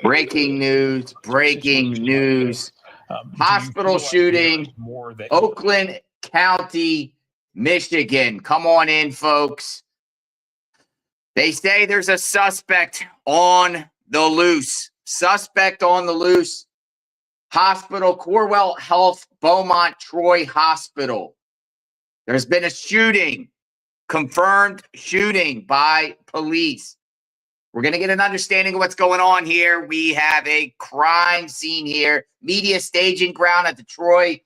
Breaking news. Hospital shooting, Oakland County, Michigan. Come on in, folks. They say there's a suspect on the loose. Hospital, Corewell Health, Beaumont, Troy Hospital. There's been a shooting, confirmed shooting by police. We're going to get an understanding of what's going on here. We have a crime scene here, media staging ground at the Troy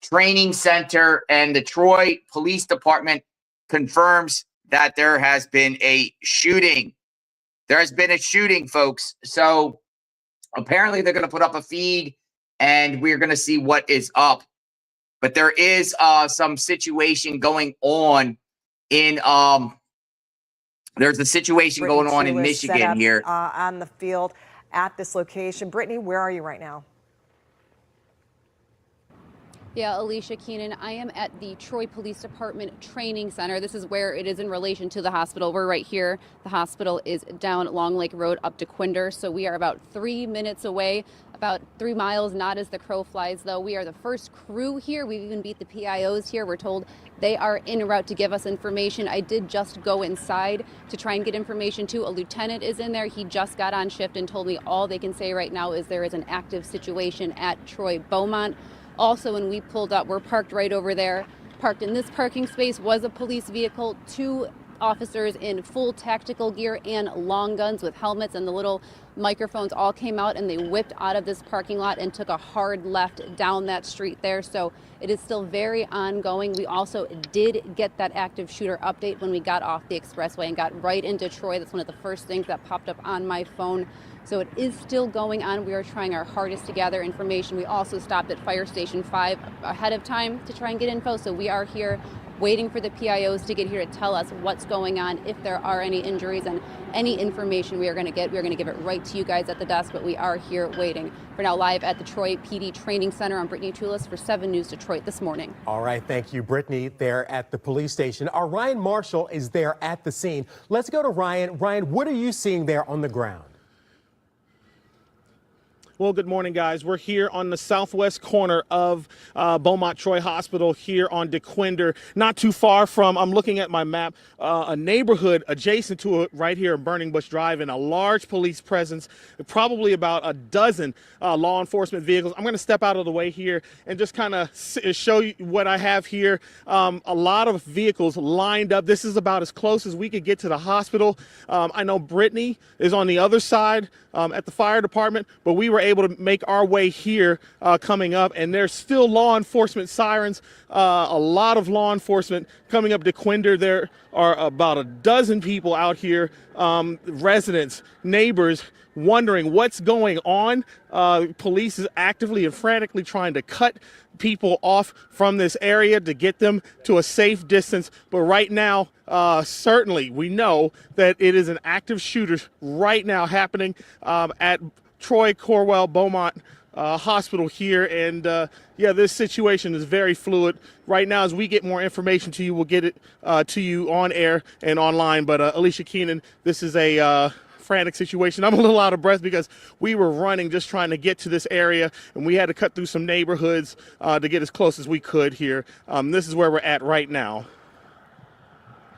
Training Center, and the Troy Police Department confirms that there has been a shooting. There has been a shooting, folks. So apparently they're going to put up a feed, and we're going to see what is up. But there is some situation going on in there's a situation going on in Michigan here. On the field at this location. Brittany, where are you right now? Yeah, Alicia Keenan, I am at the Troy Police Department Training Center. This is where it is in relation to the hospital. We're right here. The hospital is down Long Lake Road up to Quinder. So we are about 3 minutes away, about 3 miles, not as the crow flies, though. We are the first crew here. We've even beat the PIOs here. We're told they are en route to give us information. I did just go inside to try and get information too. A lieutenant is in there. He just got on shift and told me all they can say right now is there is an active situation at Troy Beaumont. Also, when we pulled up, we're parked right over there. Parked in this parking space was a police vehicle, 2 officers in full tactical gear and long guns with helmets, and the little microphones all came out, and they whipped out of this parking lot and took a hard left down that street there. So it is still very ongoing. We also did get that active shooter update when we got off the expressway and got right into Troy. That's one of the first things that popped up on my phone. So it is still going on. We are trying our hardest to gather information. We also stopped at Fire Station 5 ahead of time to try and get info. So we are here waiting for the PIOs to get here to tell us what's going on, if there are any injuries, and any information we are going to get. We're going to give it right to you guys at the desk, but we are here waiting. We're now live at the Troy PD Training Center. I'm Brittany Tulis for 7 News Detroit this morning. All right, thank you, Brittany, there at the police station. Our Ryan Marshall is there at the scene. Let's go to Ryan. Ryan, what are you seeing there on the ground? Well, good morning, guys. We're here on the southwest corner of Beaumont Troy Hospital here on DeQuinder. Not too far from, I'm looking at my map, a neighborhood adjacent to it right here in Burning Bush Drive, and a large police presence, probably about a dozen law enforcement vehicles. I'm going to step out of the way here and just kind of show you what I have here. A lot of vehicles lined up. This is about as close as we could get to the hospital. I know Brittany is on the other side at the fire department, but we were able to make our way here coming up, and there's still law enforcement sirens, a lot of law enforcement coming up to Quinder. There are about a dozen people out here, residents, neighbors, wondering what's going on. Police is actively and frantically trying to cut people off from this area to get them to a safe distance. But right now, certainly we know that it is an active shooter right now happening at Troy Corewell Beaumont Hospital here. And yeah, this situation is very fluid right now. As we get more information to you, we'll get it to you on air and online. But Alicia Keenan, this is a frantic situation. I'm a little out of breath because we were running just trying to get to this area, and we had to cut through some neighborhoods to get as close as we could here. This is where we're at right now.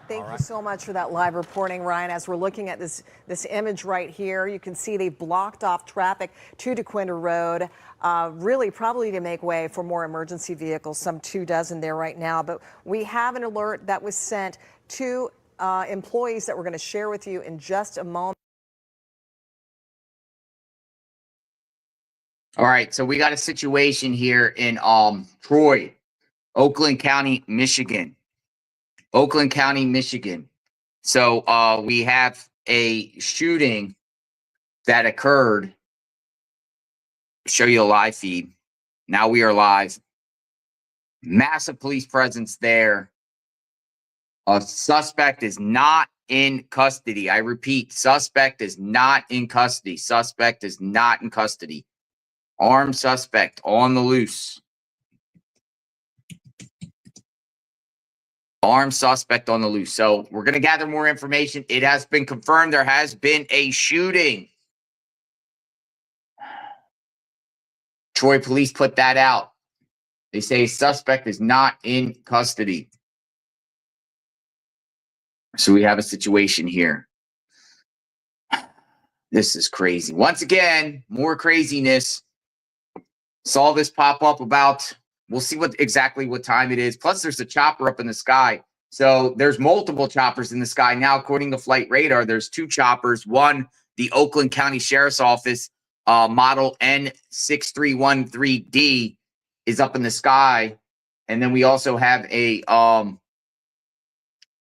Thank you so much for that live reporting, Ryan. As we're looking at this image right here, you can see they blocked off traffic to DeQuinder Road, really probably to make way for more emergency vehicles, some 24 there right now. But we have an alert that was sent to employees that we're going to share with you in just a moment. All right, so we got a situation here in Troy, Oakland County, Michigan. Oakland County, Michigan. So we have a shooting that occurred. I'll show you a live feed. Now we are live. Massive police presence there. A suspect is not in custody. I repeat, suspect is not in custody. Suspect is not in custody. Armed suspect on the loose. Armed suspect on the loose. So we're going to gather more information. It has been confirmed there has been a shooting. Troy police put that out. They say suspect is not in custody. So we have a situation here. This is crazy. Once again, more craziness. Saw this pop up about, we'll see exactly what time it is. Plus, there's a chopper up in the sky. So there's multiple choppers in the sky now. According to flight radar, there's 2 choppers. One, the Oakland County Sheriff's Office model N6313D is up in the sky. And then we also have a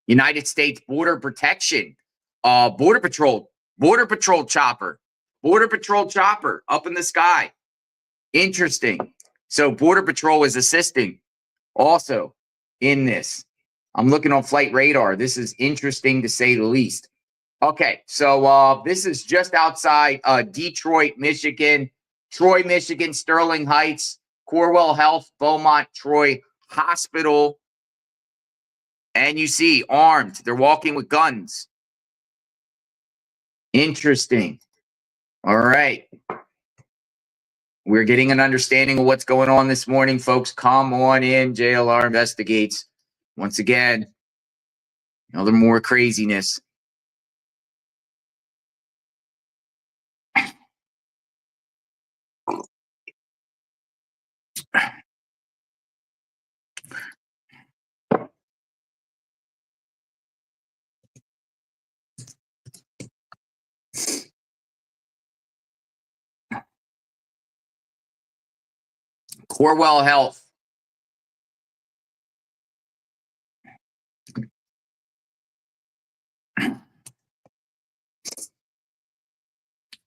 United States Border Protection, Border Patrol chopper up in the sky. Interesting. So Border Patrol is assisting also in this. I'm looking on flight radar. This is interesting to say the least. Okay, so this is just outside Detroit, Michigan, Troy, Michigan, Sterling Heights, Corewell Health, Beaumont, Troy Hospital. And you see armed. They're walking with guns. Interesting. All right. We're getting an understanding of what's going on this morning, folks. Come on in. JLR investigates. Once again, another more craziness. Corewell Health.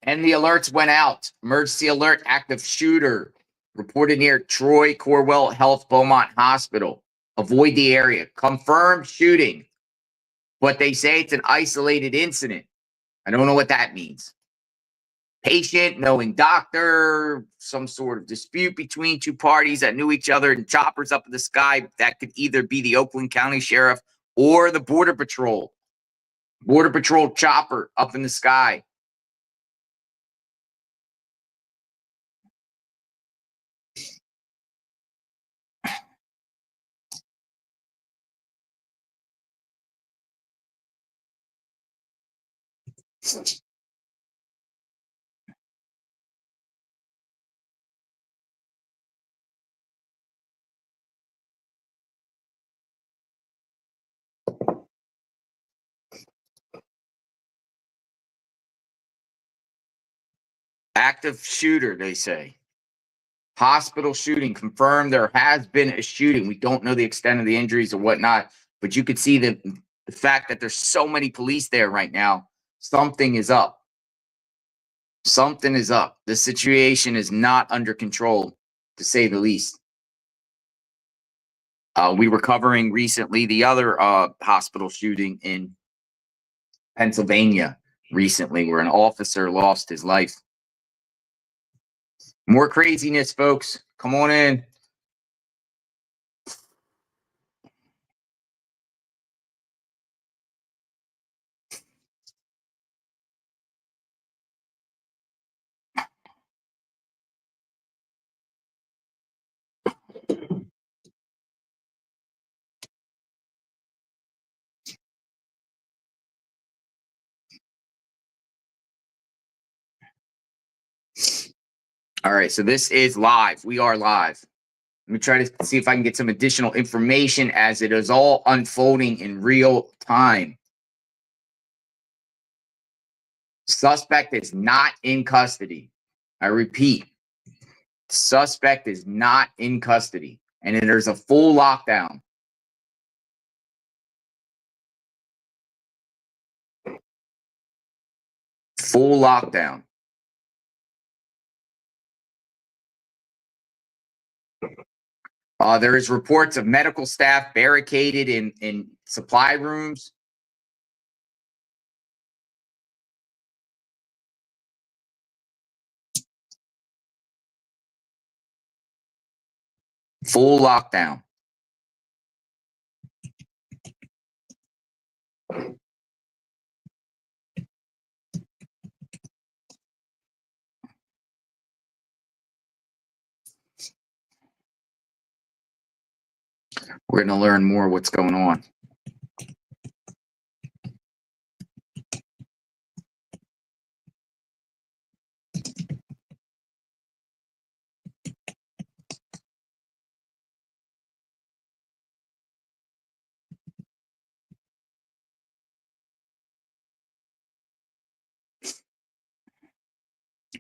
And the alerts went out. Emergency alert, active shooter. Reported near Troy, Corewell Health, Beaumont Hospital. Avoid the area. Confirmed shooting. But they say it's an isolated incident. I don't know what that means. Patient, knowing doctor, some sort of dispute between 2 parties that knew each other, and choppers up in the sky. That could either be the Oakland County Sheriff or the Border Patrol. Border Patrol chopper up in the sky. Active shooter, they say. Hospital shooting confirmed. There has been a shooting. We don't know the extent of the injuries or whatnot, but you could see the fact that there's so many police there right now. Something is up. Something is up. The situation is not under control, to say the least. We were covering recently the other hospital shooting in Pennsylvania recently, where an officer lost his life. More craziness, folks. Come on in. All right, so this is live. We are live. Let me try to see if I can get some additional information as it is all unfolding in real time. Suspect is not in custody. I repeat, suspect is not in custody, and there's a full lockdown. Full lockdown. There is reports of medical staff barricaded in supply rooms. Full lockdown. We're going to learn more what's going on.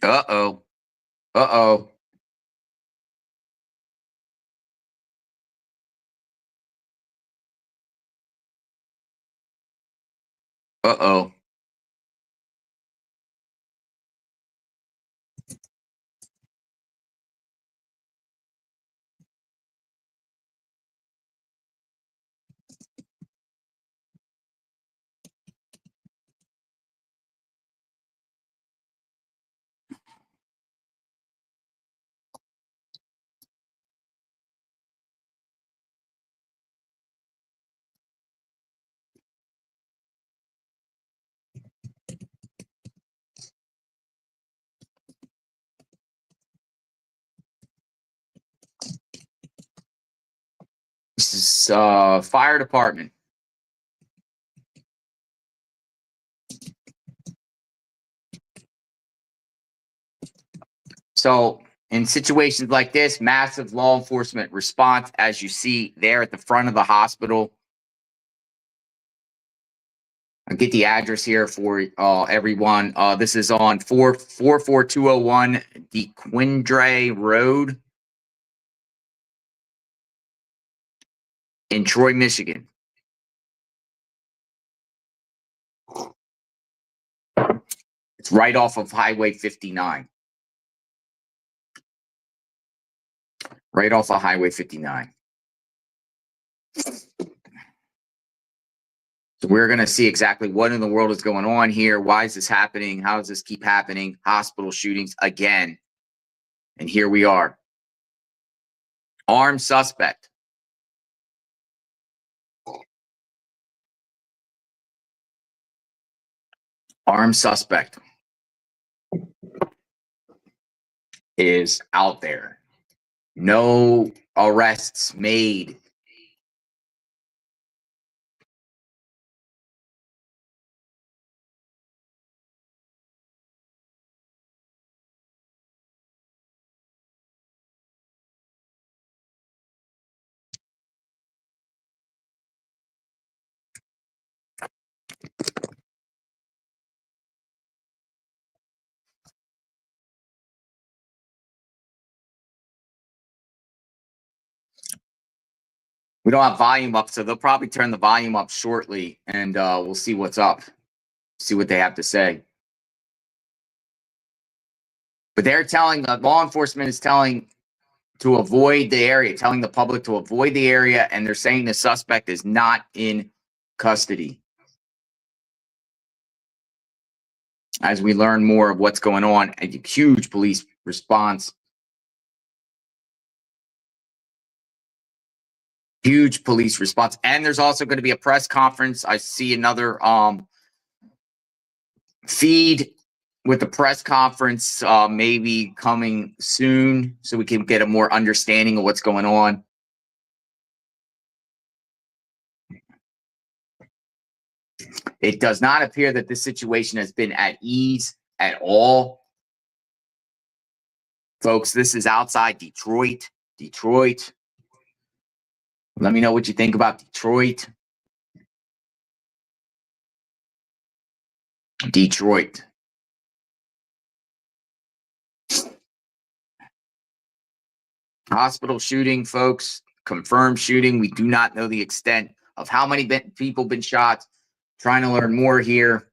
Uh-oh. Uh-oh. Uh-oh. This is fire department. So in situations like this, massive law enforcement response, as you see there at the front of the hospital. I'll get the address here for everyone. This is on 44201 DeQuindre Road in Troy, Michigan. It's right off of Highway 59. Right off of Highway 59. So we're going to see exactly what in the world is going on here. Why is this happening? How does this keep happening? Hospital shootings again. And here we are. Armed suspect. Armed suspect is out there. No arrests made. We don't have volume up, so they'll probably turn the volume up shortly, and we'll see what's up, see what they have to say. But they're telling, law enforcement is telling to avoid the area, telling the public to avoid the area, and they're saying the suspect is not in custody. As we learn more of what's going on, a huge police response. Huge police response. And there's also going to be a press conference. I see another feed with the press conference maybe coming soon, so we can get a more understanding of what's going on. It does not appear that this situation has been at ease at all. Folks, this is outside Detroit. Detroit. Let me know what you think about Detroit. Detroit. Hospital shooting, folks. Confirmed shooting. We do not know the extent of how many people been shot. Trying to learn more here.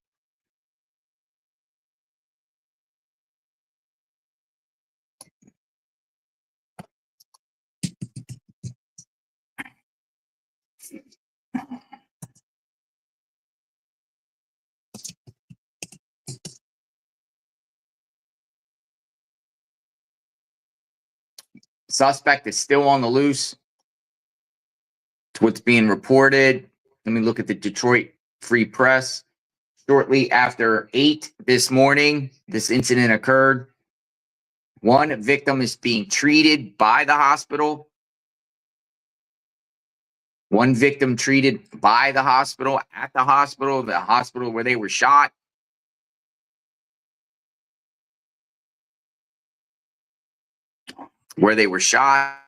Suspect is still on the loose. It's what's being reported. Let me look at the Detroit Free Press. Shortly after 8 this morning, this incident occurred. One victim is being treated by the hospital. One victim treated by the hospital, at the hospital where they were shot. Where they were shot.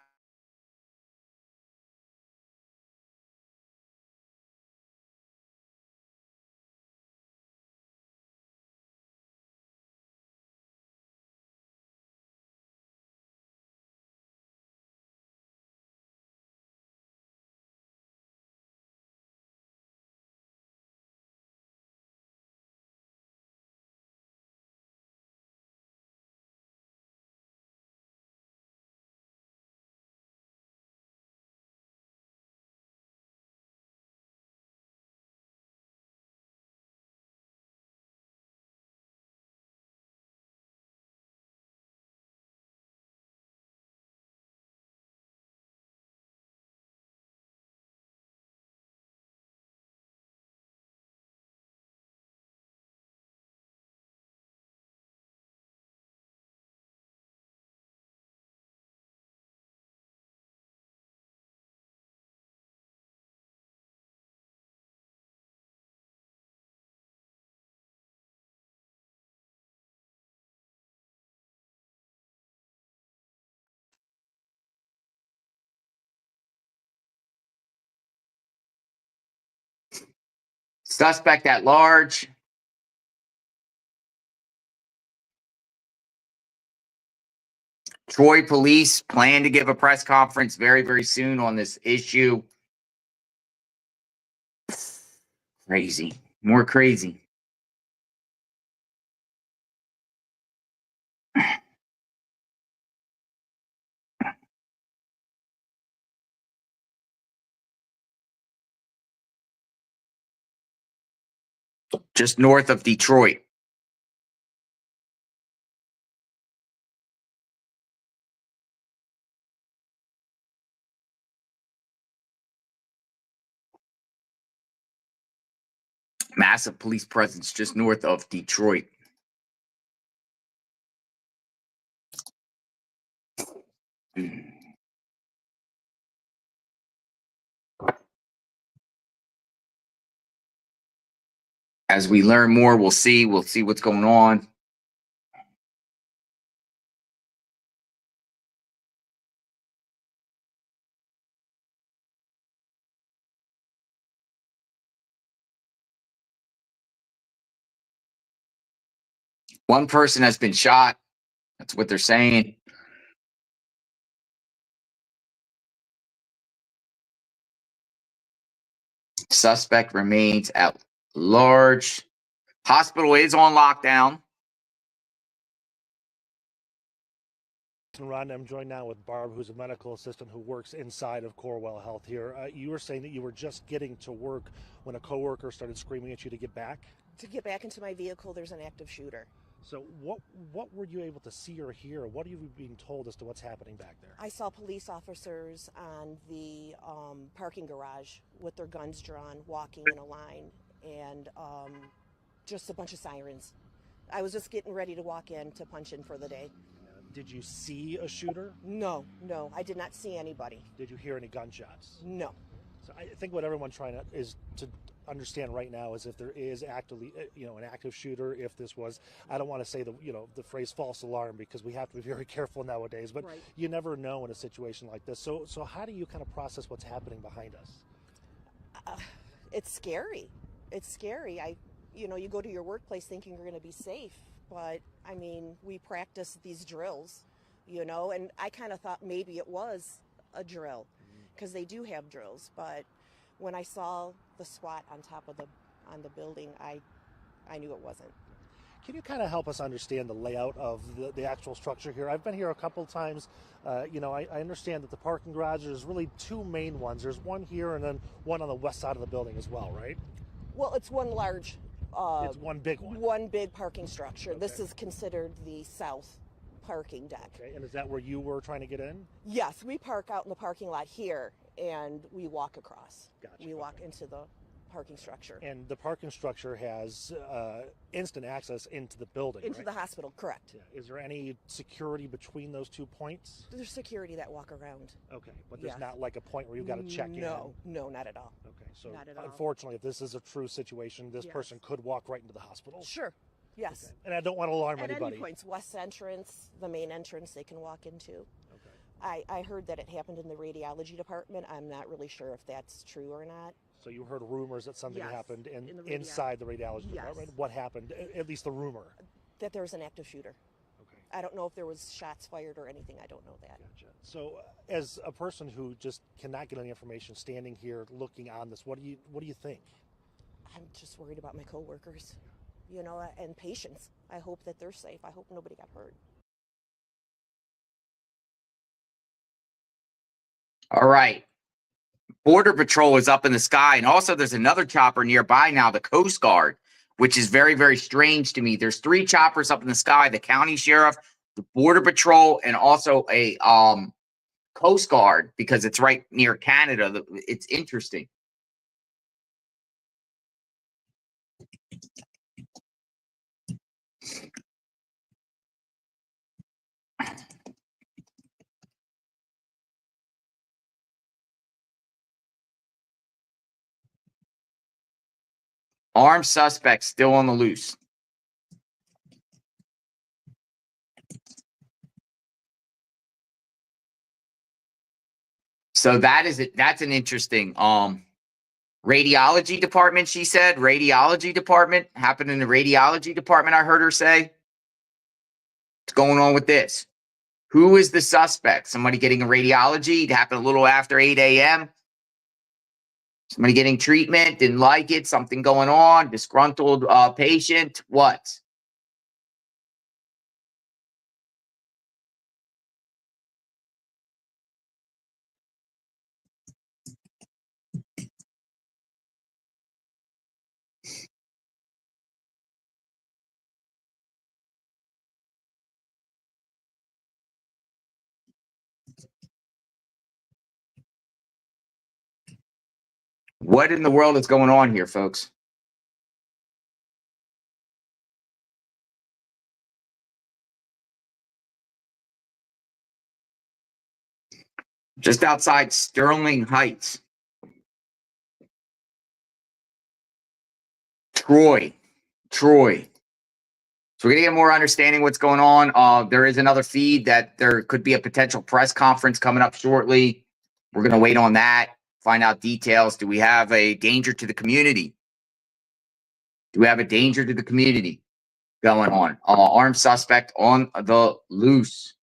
Suspect at large. Troy police plan to give a press conference very, very soon on this issue. Crazy. More crazy. Just north of Detroit. Massive police presence just north of Detroit. As we learn more, we'll see what's going on. One person has been shot. That's what they're saying. Suspect remains at large. Hospital is on lockdown. Ron, I'm joined now with Barb, who's a medical assistant who works inside of Corewell Health here. You were saying that you were just getting to work when a coworker started screaming at you to get back? To get back into my vehicle, there's an active shooter. So what were you able to see or hear? What are you being told as to what's happening back there? I saw police officers on the parking garage with their guns drawn, walking in a line, and just a bunch of sirens. I was just getting ready to walk in to punch in for the day. Did you see a shooter? No, I did not see anybody. Did you hear any gunshots? No. So I think what everyone's trying to understand right now is if there is actively, an active shooter, if this was, I don't want to say the phrase false alarm, because we have to be very careful nowadays, but Right. You never know in a situation like this. So how do you kind of process what's happening behind us? It's scary. It's scary. You go to your workplace thinking you're going to be safe, but I mean, we practice these drills, and I kind of thought maybe it was a drill, because they do have drills. But when I saw the SWAT on top of on the building, I knew it wasn't. Can you kind of help us understand the layout of the actual structure here? I've been here a couple of times. I understand that the parking garage, there's really two main ones. There's one here and then one on the west side of the building as well, right? Well, it's one large. It's one big one. One big parking structure. Okay. This is considered the south parking deck. Okay, and is that where you were trying to get in? Yes, we park out in the parking lot here, and we walk across. Gotcha. We walk into parking structure. And the parking structure has instant access into the building, Into right? the hospital, correct. Yeah. Is there any security between those 2 points? There's security that walk around. Okay, but there's Yes. not like a point where you've got to check in? No, not at all. Okay, so Not at all. unfortunately, if this is a true situation, this Yes. person could walk right into the hospital. Sure, yes. Okay. And I don't want to alarm At anybody. any points, west entrance, the main entrance they can walk into. Okay. I heard that it happened in the radiology department. I'm not really sure if that's true or not. So you heard rumors that something Yes, happened in the inside the radiology Yes. department? What happened? At least the rumor. That there was an active shooter. Okay. I don't know if there was shots fired or anything. I don't know that. Gotcha. So, as a person who just cannot get any information, standing here looking on this, what do you think? I'm just worried about my coworkers, you know, and patients. I hope that they're safe. I hope nobody got hurt. All right. Border Patrol is up in the sky. And also there's another chopper nearby now, the Coast Guard, which is very, very strange to me. There's 3 choppers up in the sky, the county sheriff, the Border Patrol, and also a Coast Guard, because it's right near Canada. It's interesting. Armed suspects still on the loose. So that is it. That's an interesting radiology department, she said. Radiology department. Happened in the radiology department, I heard her say. What's going on with this? Who is the suspect? Somebody getting a radiology. It happened a little after 8 a.m. Somebody getting treatment, didn't like it, something going on, disgruntled patient. What? What in the world is going on here, folks? Just outside Sterling Heights. Troy. So we're going to get more understanding what's going on. There is another feed that there could be a potential press conference coming up shortly. We're going to wait on that, find out details. Do we have a danger to the community? Do we have a danger to the community going on? Armed suspect on the loose.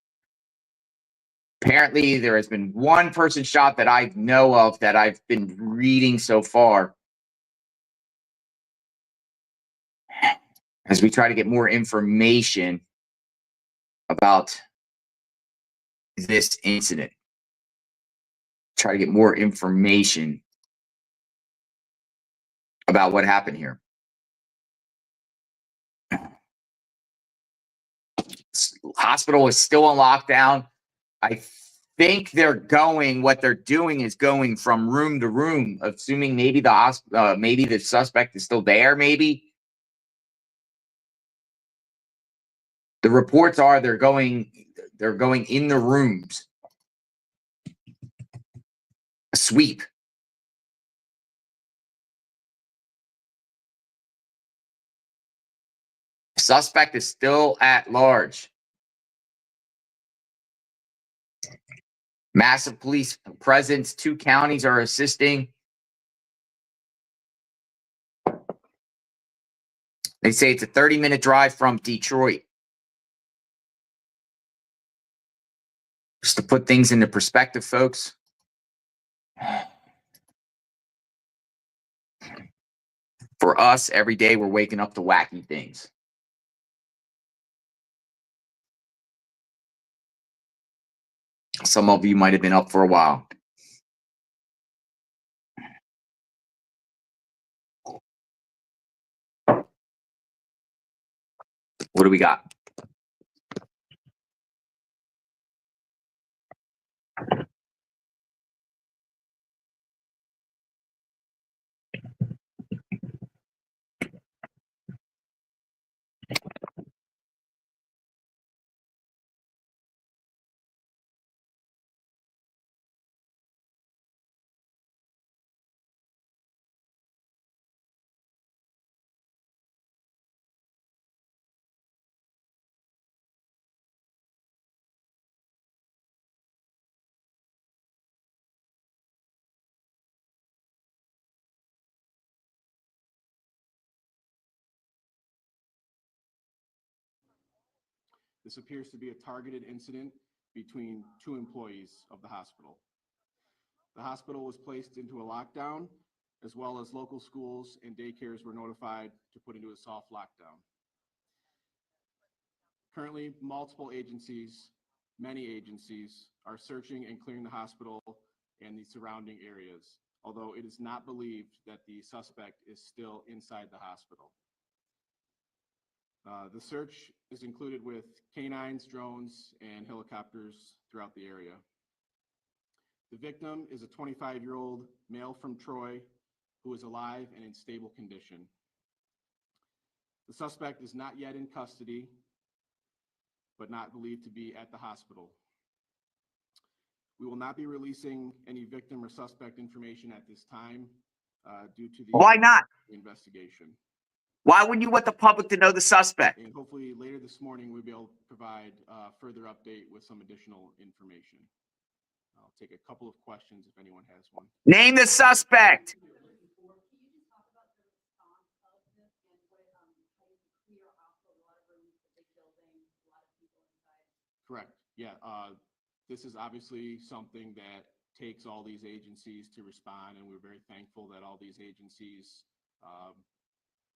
Apparently, there has been one person shot that I know of that I've been reading so far. As we try to get more information about this incident. Try to get more information about what happened here. Hospital is still on lockdown. I think what they're doing is going from room to room, assuming maybe maybe the suspect is still there, maybe. The reports are they're going in the rooms. A sweep. Suspect is still at large. Massive police presence. 2 counties are assisting. They say it's a 30-minute drive from Detroit. Just to put things into perspective, folks. For us, every day we're waking up to wacky things. Some of you might have been up for a while. What do we got? This appears to be a targeted incident between two employees of the hospital. The hospital was placed into a lockdown, as well as local schools and daycares were notified to put into a soft lockdown. Currently, multiple agencies, many agencies, are searching and clearing the hospital and the surrounding areas, although it is not believed that the suspect is still inside the hospital. The search is included with canines, drones, and helicopters throughout the area. The victim is a 25-year-old male from Troy who is alive and in stable condition. The suspect is not yet in custody, but not believed to be at the hospital. We will not be releasing any victim or suspect information at this time due to the Why not? investigation. Why wouldn't you want the public to know the suspect? And hopefully later this morning, we'll be able to provide further update with some additional information. I'll take a couple of questions if anyone has one. Name the suspect. Correct. Yeah. This is obviously something that takes all these agencies to respond, and we're very thankful that all these agencies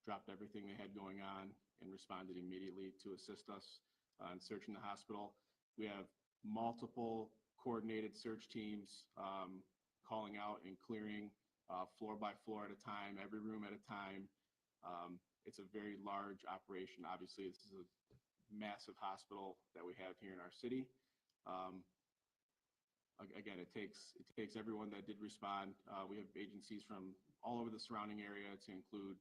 dropped everything they had going on and responded immediately to assist us in searching the hospital. We have multiple coordinated search teams calling out and clearing floor by floor at a time, every room at a time. It's a very large operation. Obviously, this is a massive hospital that we have here in our city. Again, it takes everyone that did respond. We have agencies from all over the surrounding area to include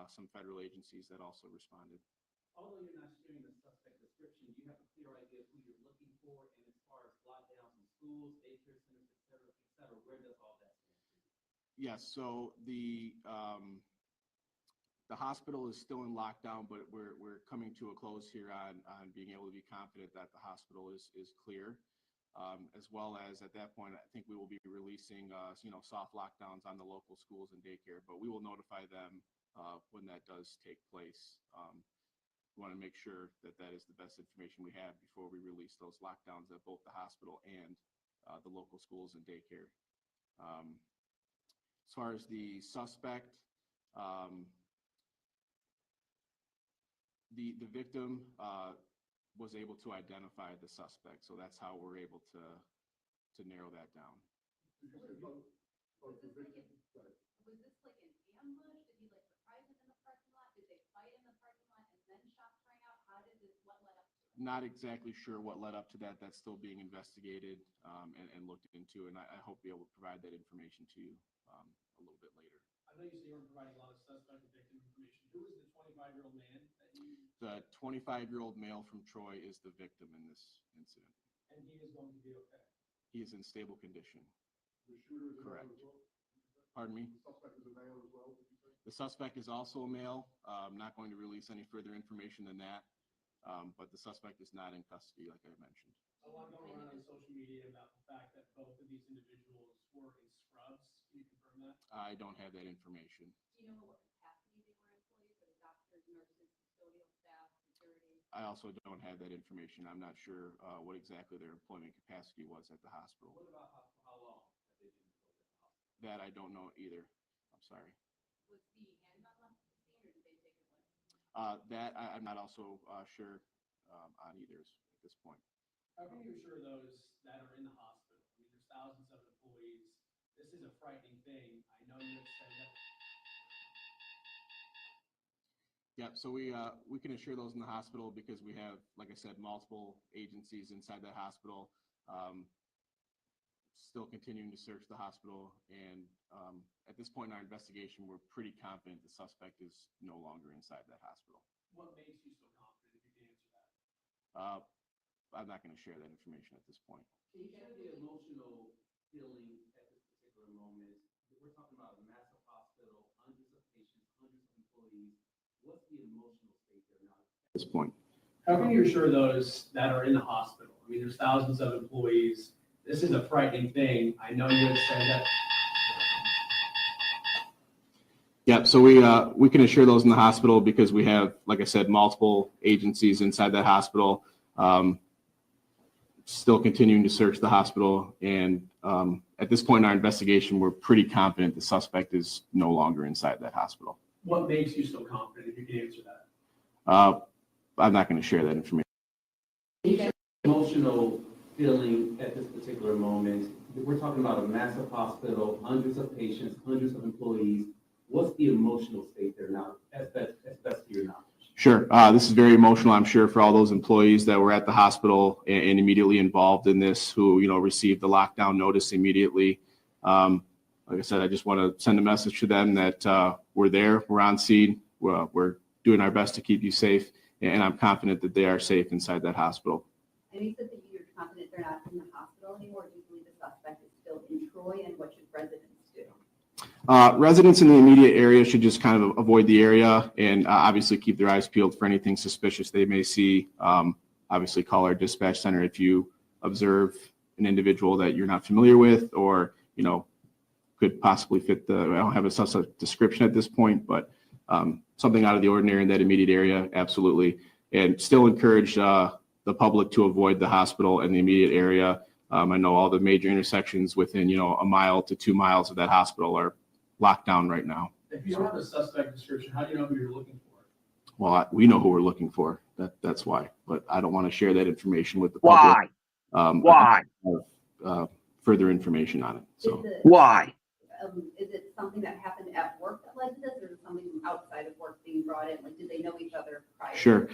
some federal agencies that also responded. Although you're not sharing the suspect description, do you have a clear idea of who you're looking for? And as far as lockdowns in schools, daycare centers, et cetera, where does all that stand? Yes, so the hospital is still in lockdown, but we're coming to a close here on being able to be confident that the hospital is clear. As well as at that point, I think we will be releasing, soft lockdowns on the local schools and daycare, but we will notify them when that does take place. We want to make sure that that is the best information we have before we release those lockdowns at both the hospital and the local schools and daycare. As far as the suspect, the victim was able to identify the suspect, so that's how we're able to narrow that down. Was this like an ambush? Did he surprise him in the parking lot? Did they fight in the parking lot and then shots rang out? What led up to it? Not exactly sure what led up to that. That's still being investigated and looked into, and I hope to be able to provide that information to you a little bit later. I know you say you weren't providing a lot of suspect and victim information. Who is the 25-year-old man that you? The 25-year-old male from Troy is the victim in this incident. And he is going to be okay. He is in stable condition. The shooter is correct. A male as well? Pardon me? The suspect is a male as well, did you say? The suspect is also a male. I'm not going to release any further information than that, but the suspect is not in custody, like I mentioned. A lot going around on social media about the fact that both of these individuals were in scrubs. Can you confirm that? I don't have that information. Do you know what capacity they were employees? Were they doctors, nurses, custodial staff, security? I also don't have that information. I'm not sure what exactly their employment capacity was at the hospital. What about how long have they been employed at the hospital? That I don't know either. I'm sorry. Was the handgun left at the scene, or did they take it away? That I'm not also sure on either at this point. How can you assure those that are in the hospital? I mean, there's thousands of employees. This is a frightening thing. I know you had said that. Yeah, so we can assure those in the hospital because we have, like I said, multiple agencies inside that hospital. Still continuing to search the hospital, and at this point in our investigation, we're pretty confident the suspect is no longer inside that hospital. What makes you so confident, if you can answer that? I'm not going to share that information at this point. Can you share the emotional feeling at this particular moment? We're talking about a massive hospital, hundreds of patients, hundreds of employees. What's the emotional state there now At this point. How can you assure those that are in the hospital? I mean, there's thousands of employees. This is a frightening thing. I know you had said that. Yeah, so we can assure those in the hospital because we have, like I said, multiple agencies inside that hospital. Still continuing to search the hospital, and at this point in our investigation, we're pretty confident the suspect is no longer inside that hospital. What makes you so confident, if you can answer that? I'm not going to share that information. Emotional feeling at this particular moment. We're talking about a massive hospital, hundreds of patients, hundreds of employees. What's the emotional state there now, as best to your knowledge? Sure. This is very emotional, I'm sure, for all those employees that were at the hospital and immediately involved in this, who, received the lockdown notice immediately. Like I said, I just want to send a message to them that we're there, we're on scene, we're doing our best to keep you safe, and I'm confident that they are safe inside that hospital. And you said that you're confident they're not in the hospital anymore. Do you believe the suspect is still in Troy, and what should residents do? Residents in the immediate area should just kind of avoid the area and obviously keep their eyes peeled for anything suspicious they may see. Obviously call our dispatch center if you observe an individual that you're not familiar with, or, could possibly fit I don't have a suspect description at this point, but something out of the ordinary in that immediate area, absolutely. And still encourage the public to avoid the hospital and the immediate area. I know all the major intersections within, a mile to 2 miles of that hospital are locked down right now. If you don't have a suspect description, how do you know who you're looking for? Well, we know who we're looking for. That's why, but I don't want to share that information with the public. Why? Further information on it. So Why? Is it something that happened at work that led to this, or is it something from outside of work being brought in? Like, did they know each other prior? Sure.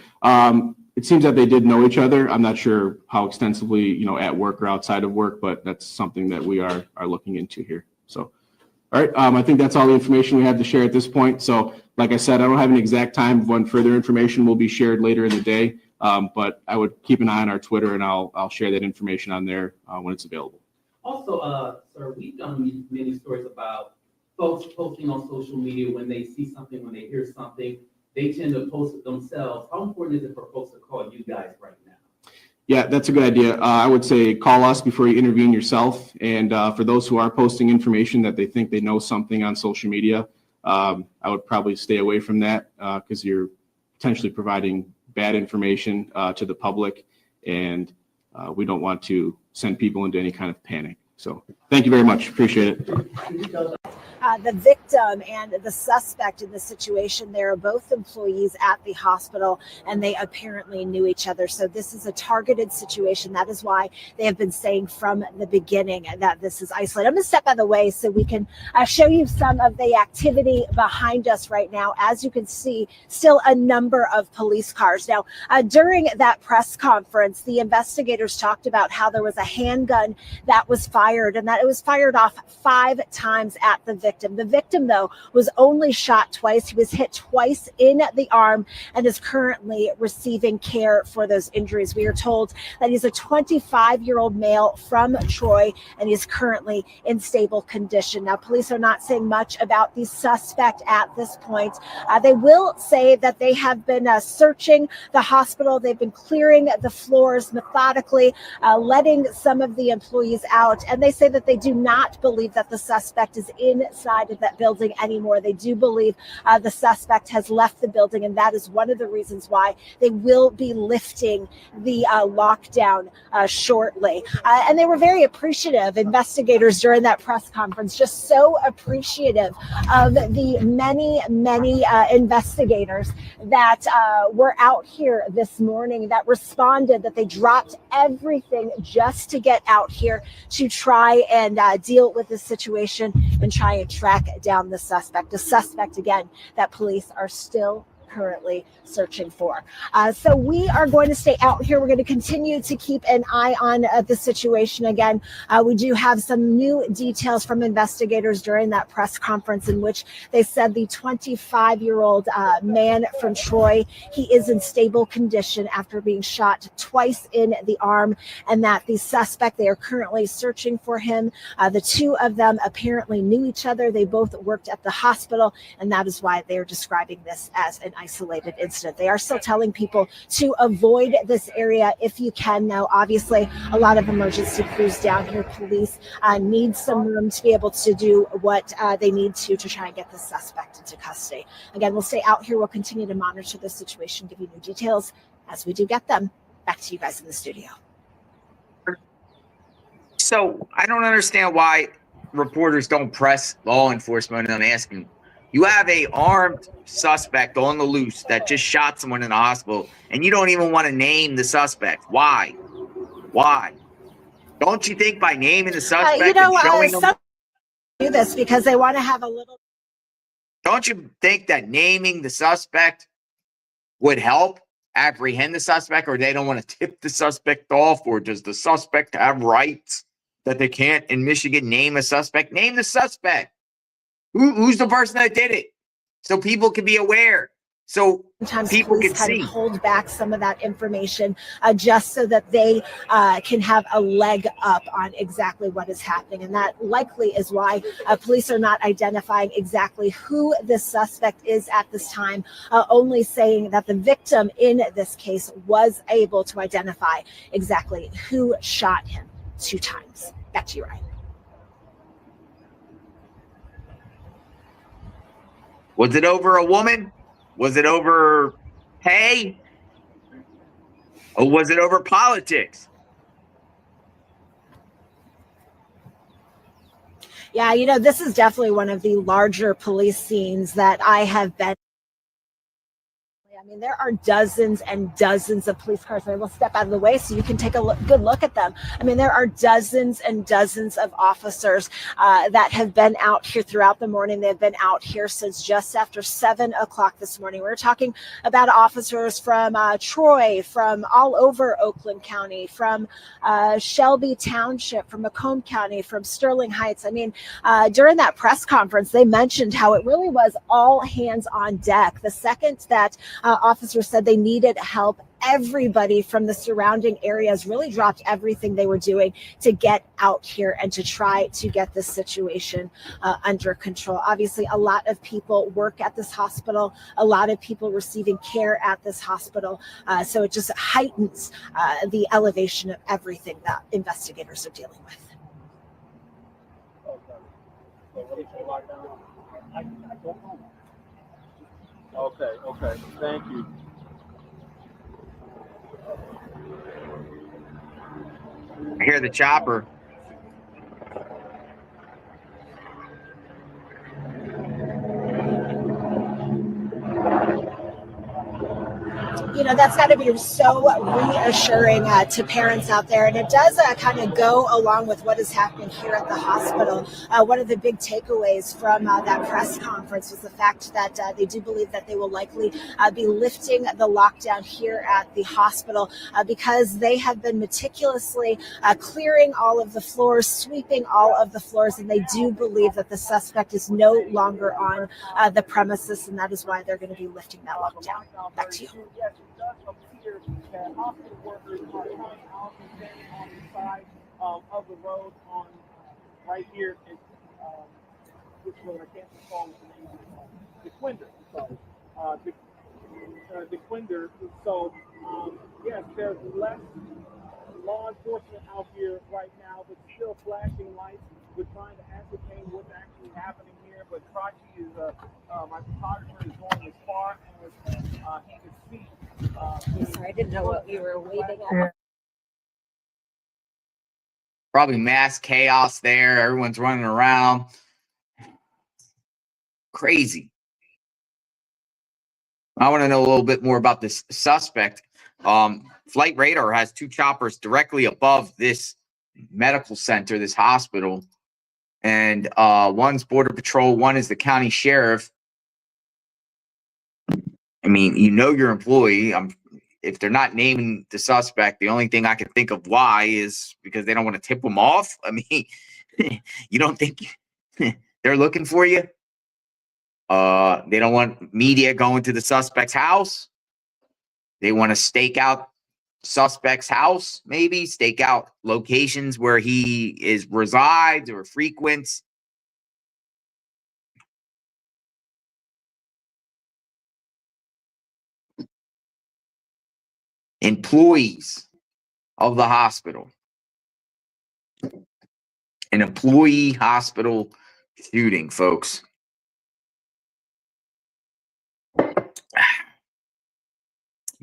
It seems that they did know each other. I'm not sure how extensively, at work or outside of work, but that's something that we are looking into here. So, all right. I think that's all the information we have to share at this point. So, like I said, I don't have an exact time of when further information will be shared later in the day, but I would keep an eye on our Twitter, and I'll share that information on there when it's available. Also, sir, we've done many stories about folks posting on social media when they see something, when they hear something, they tend to post it themselves. How important is it for folks to call you guys right now? Yeah, that's a good idea. I would say call us before you intervene yourself. And for those who are posting information that they think they know something on social media, I would probably stay away from that because you're potentially providing bad information to the public. And we don't want to send people into any kind of panic. So thank you very much. Appreciate it. The victim and the suspect in the situation, they're both employees at the hospital, and they apparently knew each other. So this is a targeted situation. That is why they have been saying from the beginning that this is isolated. I'm going to step out of the way so we can show you some of the activity behind us right now. As you can see, still a number of police cars. Now, during that press conference, the investigators talked about how there was a handgun that was fired, and that it was fired off 5 times at the victim. The victim, though, was only shot twice. He was hit twice in the arm and is currently receiving care for those injuries. We are told that he's a 25-year-old male from Troy, and he's currently in stable condition. Now, police are not saying much about the suspect at this point. They will say that they have been searching the hospital. They've been clearing the floors methodically, letting some of the employees out, and they say that they do not believe that the suspect is inside of that building anymore. They do believe the suspect has left the building, and that is one of the reasons why they will be lifting the lockdown shortly. And they were very appreciative, investigators during that press conference, just so appreciative of the many investigators that were out here this morning, that responded, that they dropped everything just to get out here to try and deal with the situation and try and track down the suspect. A suspect, again, that police are still currently searching for. So we are going to stay out here. We're going to continue to keep an eye on the situation. Again, we do have some new details from investigators during that press conference in which they said the 25-year-old man from Troy, he is in stable condition after being shot twice in the arm, and that the suspect, they are currently searching for him. The two of them apparently knew each other. They both worked at the hospital, and that is why they are describing this as an isolated incident. They are still telling people to avoid this area if you can. Now, obviously, a lot of emergency crews down here. Police need some room to be able to do what they need to try and get the suspect into custody. Again, we'll stay out here. We'll continue to monitor the situation, give you new details as we do get them. Back to you guys in the studio. So I don't understand why reporters don't press law enforcement and ask them. You have a armed suspect on the loose that just shot someone in the hospital, and you don't even want to name the suspect. Why? Why? Don't you think by naming the suspect and showing them? Some do this because they want to have a little. Don't you think that naming the suspect would help apprehend the suspect, or they don't want to tip the suspect off, or does the suspect have rights that they can't in Michigan name a suspect? Name the suspect. Who's the person that did it? So people can be aware. So Sometimes people police can kind see. of hold back some of that information just so that they can have a leg up on exactly what is happening. And that likely is why police are not identifying exactly who this suspect is at this time, only saying that the victim in this case was able to identify exactly who shot him 2 times. Back to you, Ryan. Was it over a woman? Was it over pay? Or was it over politics? Yeah, this is definitely one of the larger police scenes that I have been. I mean, there are dozens and dozens of police cars. I will step out of the way so you can take a good look at them. I mean, there are dozens and dozens of officers that have been out here throughout the morning. They've been out here since just after 7 o'clock this morning. We're talking about officers from Troy, from all over Oakland County, from Shelby Township, from Macomb County, from Sterling Heights. I mean, during that press conference, they mentioned how it really was all hands on deck. The second that officers said they needed help, everybody from the surrounding areas really dropped everything they were doing to get out here and to try to get this situation under control. Obviously, a lot of people work at this hospital, a lot of people receiving care at this hospital. So it just heightens the elevation of everything that investigators are dealing with. Okay, thank you. I hear the chopper. That's got to be so reassuring to parents out there. And it does kind of go along with what is happening here at the hospital. One of the big takeaways from that press conference was the fact that they do believe that they will likely be lifting the lockdown here at the hospital because they have been meticulously clearing all of the floors, sweeping all of the floors, and they do believe that the suspect is no longer on the premises, and that is why they're going to be lifting that lockdown. Back to you. Does appear that hospital workers are coming out and standing on the side of the road on right here in this road. I can't recall the name. DeQuinder. So yes, there's less law enforcement out here right now, but still flashing lights. We're trying to ascertain what's actually happening here. But Krachi is my photographer is going as far as he can see. Sorry, I didn't know what we were waving at. Probably mass chaos there. Everyone's running around. Crazy. I want to know a little bit more about this suspect. Flight radar has 2 choppers directly above this medical center, this hospital. And one's Border Patrol, one is the county sheriff. I mean, your employee. If they're not naming the suspect, the only thing I can think of why is because they don't want to tip them off. I mean, you don't think they're looking for you? They don't want media going to the suspect's house. They want to stake out suspect's house, maybe stake out locations where he resides or frequents. Employees of the hospital. An employee hospital shooting, folks.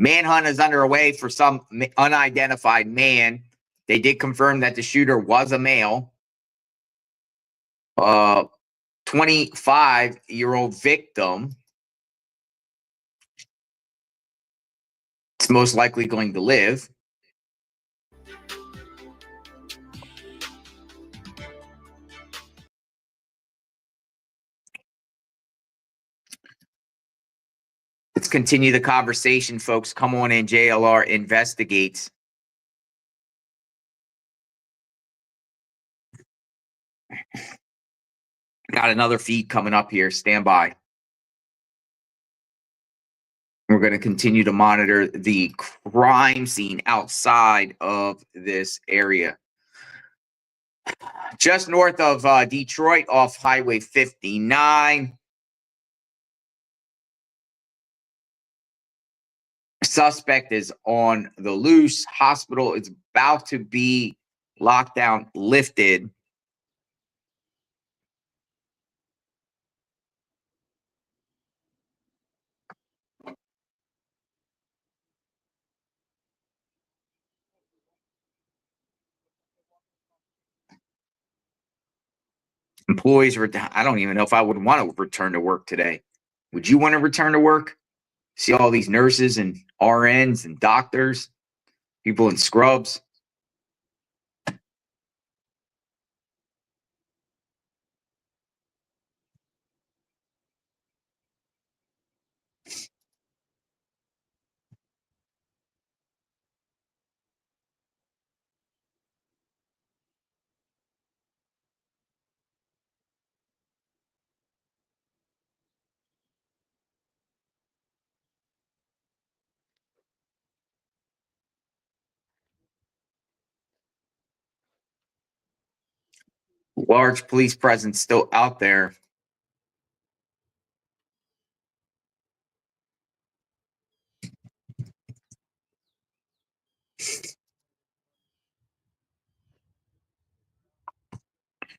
Manhunt is underway for some unidentified man. They did confirm that the shooter was a male. 25-year-old victim. It's most likely going to live. Let's continue the conversation, folks. Come on in. JLR investigates. Got another feed coming up here. Stand by. We're going to continue to monitor the crime scene outside of this area. Just north of Detroit off Highway 59. Suspect is on the loose. Hospital is about to be lockdown lifted. Employees were, I don't even know if I would want to return to work today. Would you want to return to work? See all these nurses and RNs and doctors, people in scrubs. Large police presence still out there.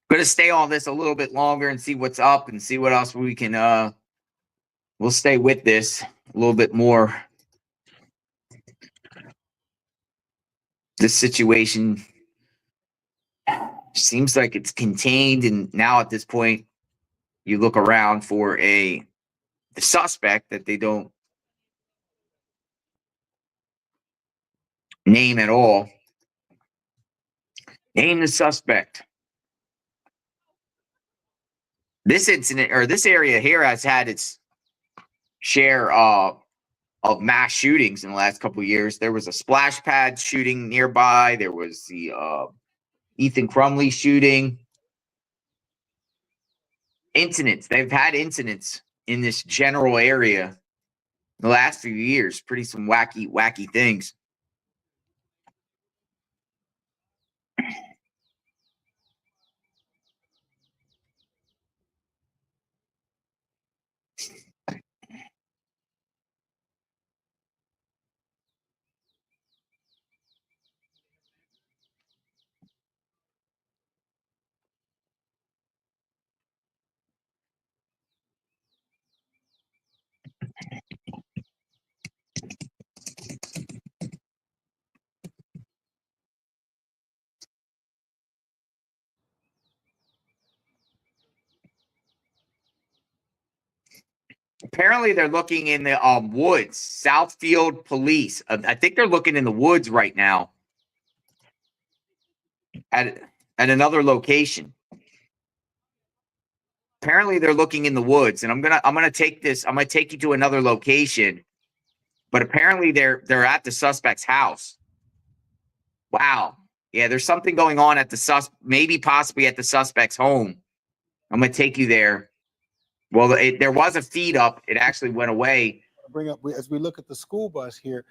Going to stay on this a little bit longer and see what's up and see what else we can, we'll stay with this a little bit more. This situation seems like it's contained, and now at this point, you look around for the suspect that they don't name at all. Name the suspect. This incident, or this area here, has had its share of mass shootings in the last couple of years. There was a splash pad shooting nearby. There was the Ethan Crumley shooting. Incidents. They've had incidents in this general area in the last few years. Pretty some wacky things. Apparently, they're looking in the woods. Southfield Police. I think they're looking in the woods right now at another location. Apparently, they're looking in the woods, and I'm gonna take this. I'm gonna take you to another location, but apparently they're at the suspect's house. Wow. Yeah, there's something going on at the maybe possibly at the suspect's home. I'm gonna take you there. Well, there was a feed up. It actually went away. Bring up as we look at the school bus here.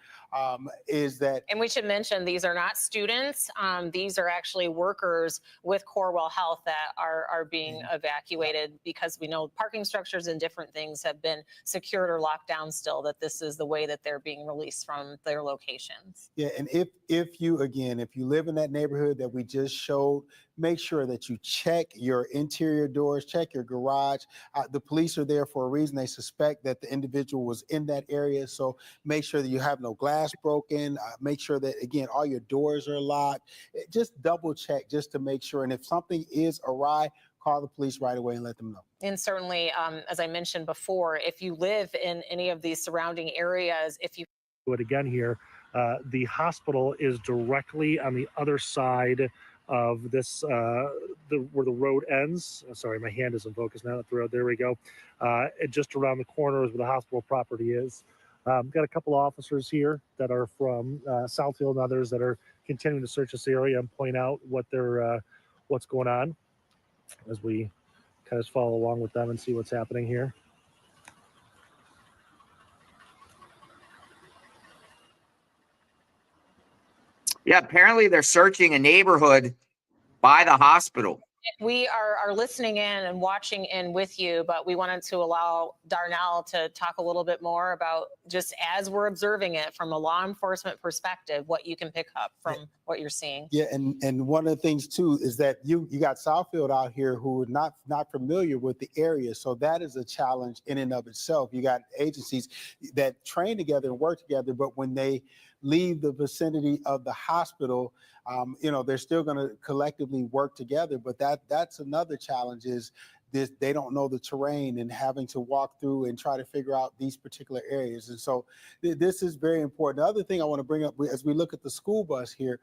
is that. And we should mention these are not students. These are actually workers with Corewell Health that are being evacuated because we know parking structures and different things have been secured or locked down still, that this is the way that they're being released from their locations. Yeah, and if you live in that neighborhood that we just showed, make sure that you check your interior doors, check your garage. The police are there for a reason. They suspect that the individual was in that area, so make sure that you have no glass broken. Make sure that, again, all your doors are locked. Just double check just to make sure. And if something is awry, call the police right away and let them know. And certainly, as I mentioned before, if you live in any of these surrounding areas, if you do it again here, the hospital is directly on the other side of this, where the road ends. Sorry, my hand isn't focused now. The road, there we go. Just around the corner is where the hospital property is. Got a couple of officers here that are from Southfield and others that are continuing to search this area and point out what's going on as we kind of follow along with them and see what's happening here. Yeah, apparently they're searching a neighborhood by the hospital. We are listening in and watching in with you, but we wanted to allow Darnell to talk a little bit more about, just as we're observing it from a law enforcement perspective, what you can pick up from what you're seeing. Yeah, and one of the things too is that you got Southfield out here who are not familiar with the area, so that is a challenge in and of itself. You got agencies that train together and work together, but when they leave the vicinity of the hospital, they're still going to collectively work together. But that's another challenge, is they don't know the terrain and having to walk through and try to figure out these particular areas. And so this is very important. The other thing I want to bring up as we look at the school bus here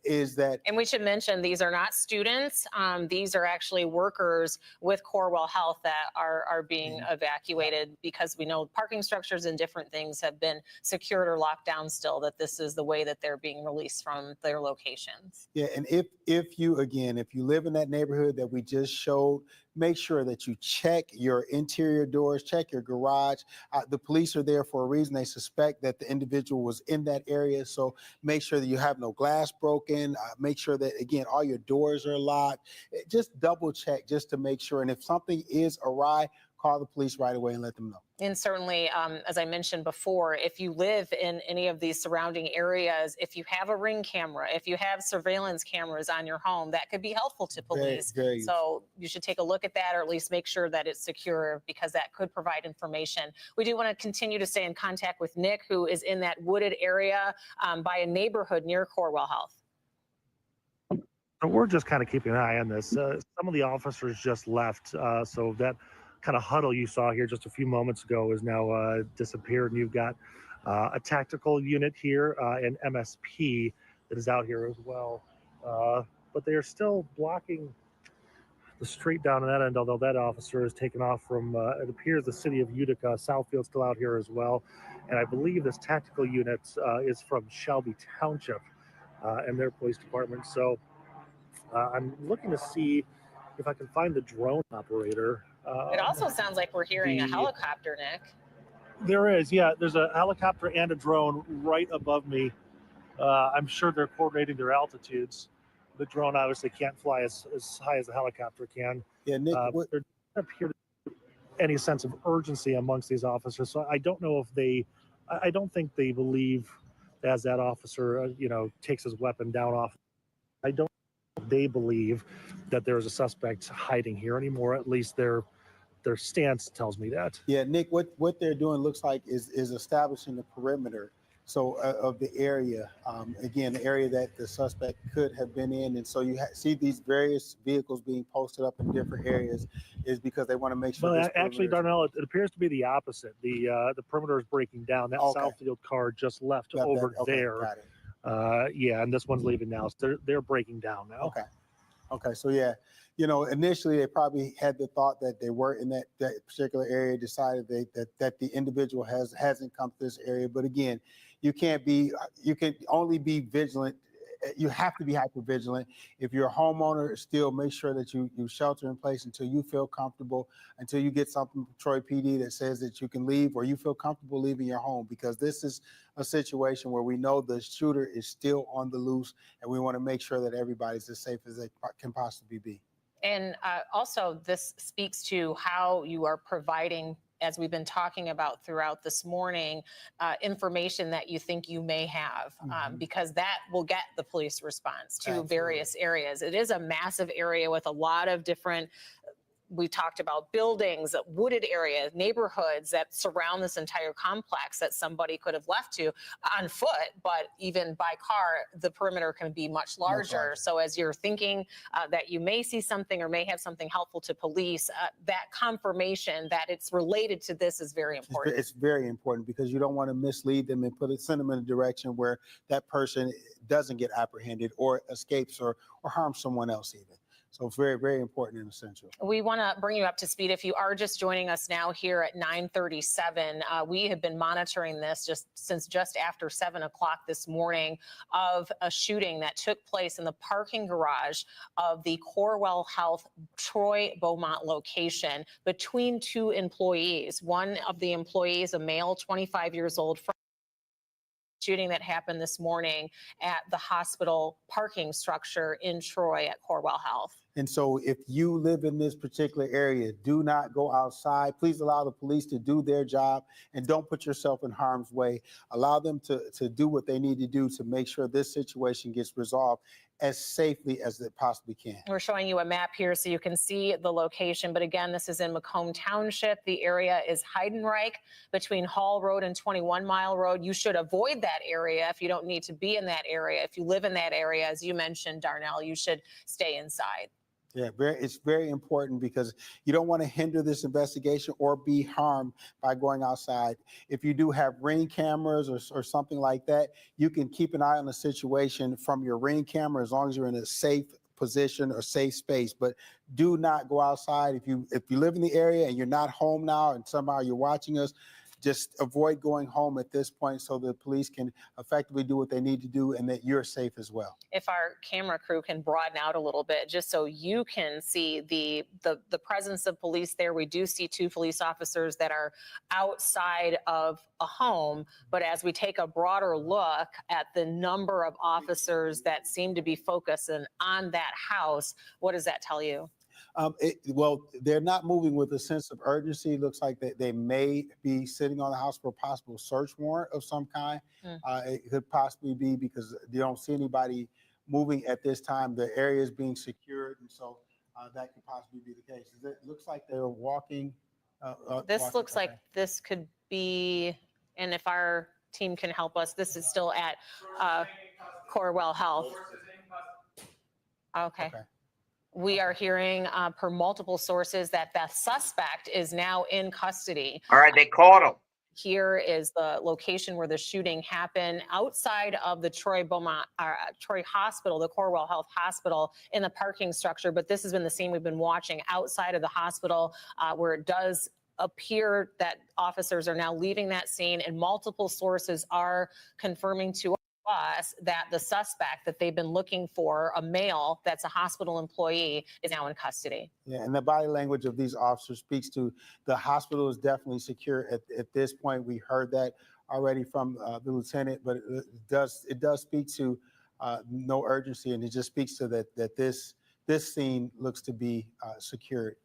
is that. And we should mention these are not students. These are actually workers with Corewell Health that are being evacuated because we know parking structures and different things have been secured or locked down still, that this is the way that they're being released from their locations. Yeah, and if you live in that neighborhood that we just showed, make sure that you check your interior doors, check your garage. The police are there for a reason. They suspect that the individual was in that area, so make sure that you have no glass broken. Make sure that, again, all your doors are locked. Just double check just to make sure. And if something is awry, call the police right away and let them know. And certainly, as I mentioned before, if you live in any of these surrounding areas, if you have a Ring camera, if you have surveillance cameras on your home, that could be helpful to police. Very so you should take a look at that, or at least make sure that it's secure, because that could provide information. We do want to continue to stay in contact with Nick, who is in that wooded area by a neighborhood near Corewell Health. So we're just kind of keeping an eye on this. Some of the officers just left, so that kind of huddle you saw here just a few moments ago is now disappeared, and you've got a tactical unit here and MSP that is out here as well, but they are still blocking the street down on that end, although that officer is taken off from it appears the city of Utica. Southfield's still out here as well, and I believe this tactical unit is from Shelby Township and their police department. So I'm looking to see if I can find the drone operator. It also sounds like we're hearing a helicopter, Nick. There is, yeah. There's a helicopter and a drone right above me. I'm sure they're coordinating their altitudes. The drone obviously can't fly as high as the helicopter can. Yeah, Nick, there doesn't appear to be any sense of urgency amongst these officers. So I don't know if I don't think they believe, as that officer, takes his weapon down off. I don't think they believe that there is a suspect hiding here anymore. At least their stance tells me that. Yeah, Nick, what they're doing looks like is establishing the perimeter, so of the area. Again, the area that the suspect could have been in, and so you see these various vehicles being posted up in different areas, is because they want to make sure. Well, actually, Darnell, it appears to be the opposite. The perimeter is breaking down. That Southfield car just left over there. Got it. Yeah, and this one's leaving now. So they're breaking down now. Okay. So yeah, initially they probably had the thought that they were in that particular area, decided that the individual hasn't come to this area. But again, you can only be vigilant you have to be hyper vigilant. If you're a homeowner, still make sure that you shelter in place until you feel comfortable, until you get something from Troy PD that says that you can leave or you feel comfortable leaving your home, because this is a situation where we know the shooter is still on the loose, and we want to make sure that everybody's as safe as they can possibly be. And also, this speaks to how you are providing, as we've been talking about throughout this morning, information that you think you may have, because that will get the police response to various areas. It is a massive area with a lot of different, we talked about buildings, wooded areas, neighborhoods that surround this entire complex that somebody could have left to on foot, but even by car, the perimeter can be much larger. So as you're thinking that you may see something or may have something helpful to police, that confirmation that it's related to this is very important. It's very important, because you don't want to mislead them and send them in a direction where that person doesn't get apprehended or escapes or harms someone else even. So very, very important and essential. We want to bring you up to speed. If you are just joining us now here at 9:37, we have been monitoring this since just after 7 o'clock this morning of a shooting that took place in the parking garage of the Corewell Health Troy Beaumont location between two employees. One of the employees, a male, 25 years old, from shooting that happened this morning at the hospital parking structure in Troy at Corewell Health. And so if you live in this particular area, do not go outside. Please allow the police to do their job and don't put yourself in harm's way. Allow them to do what they need to do to make sure this situation gets resolved as safely as it possibly can. We're showing you a map here so you can see the location. But again, this is in Macomb Township. The area is Heidenreich between Hall Road and 21 Mile Road. You should avoid that area if you don't need to be in that area. If you live in that area, as you mentioned, Darnell, you should stay inside. Yeah, it's very important, because you don't want to hinder this investigation or be harmed by going outside. If you do have Ring cameras or something like that, you can keep an eye on the situation from your Ring camera as long as you're in a safe position or safe space. But do not go outside. If you live in the area and you're not home now and somehow you're watching us, just avoid going home at this point so the police can effectively do what they need to do and that you're safe as well. If our camera crew can broaden out a little bit, just so you can see the presence of police there. We do see two police officers that are outside of a home, but as we take a broader look at the number of officers that seem to be focusing on that house, what does that tell you? Well, they're not moving with a sense of urgency. It looks like they may be sitting on the house for a possible search warrant of some kind. It could possibly be because they don't see anybody moving at this time. The area is being secured, and so that could possibly be the case. It looks like they're walking. This looks like this could be, and if our team can help us, this is still at Corewell Health. Okay. We are hearing per multiple sources that the suspect is now in custody. All right, they caught him. Here is the location where the shooting happened, outside of the Troy Hospital, the Corewell Health Hospital, in the parking structure. But this has been the scene we've been watching outside of the hospital, where it does appear that officers are now leaving that scene, and multiple sources are confirming to us that the suspect that they've been looking for, a male that's a hospital employee, is now in custody. Yeah, and the body language of these officers speaks to the hospital is definitely secure at this point. We heard that already from the lieutenant, but it does speak to no urgency, and it just speaks to that this scene looks to be secured.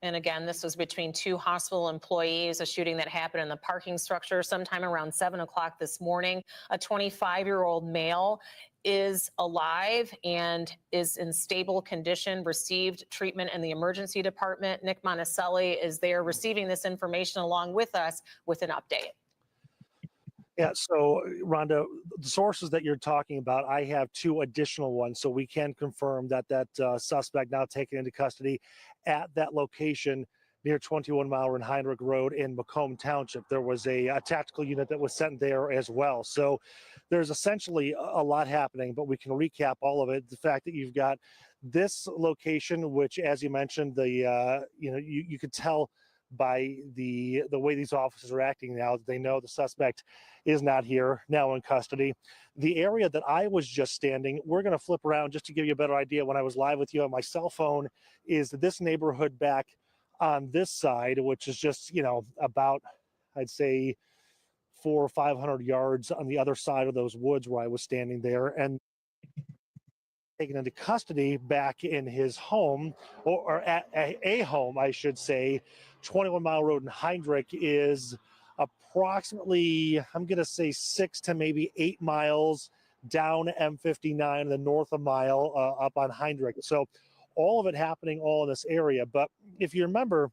And again, this was between two hospital employees, a shooting that happened in the parking structure sometime around 7 o'clock this morning. A 25-year-old male is alive and is in stable condition, received treatment in the emergency department. Nick Monticelli is there receiving this information along with us with an update. Yeah, so Rhonda, the sources that you're talking about, I have two additional ones, so we can confirm that suspect now taken into custody at that location near 21 Mile and Heinrich Road in Macomb Township. There was a tactical unit that was sent there as well. So there's essentially a lot happening, but we can recap all of it. The fact that you've got this location, which, as you mentioned, you could tell by the way these officers are acting now. They know the suspect is not here, now in custody. The area that I was just standing, we're going to flip around just to give you a better idea. When I was live with you on my cell phone, is this neighborhood back on this side, which is just, you know, about, I'd say 400 or 500 yards on the other side of those woods where I was standing there. And taken into custody back in his home, or at a home, I should say. 21 Mile Road in Heinrich is approximately, I'm going to say 6 to maybe 8 miles down M59, the north a mile up on Heinrich. So all of it happening all in this area. But if you remember,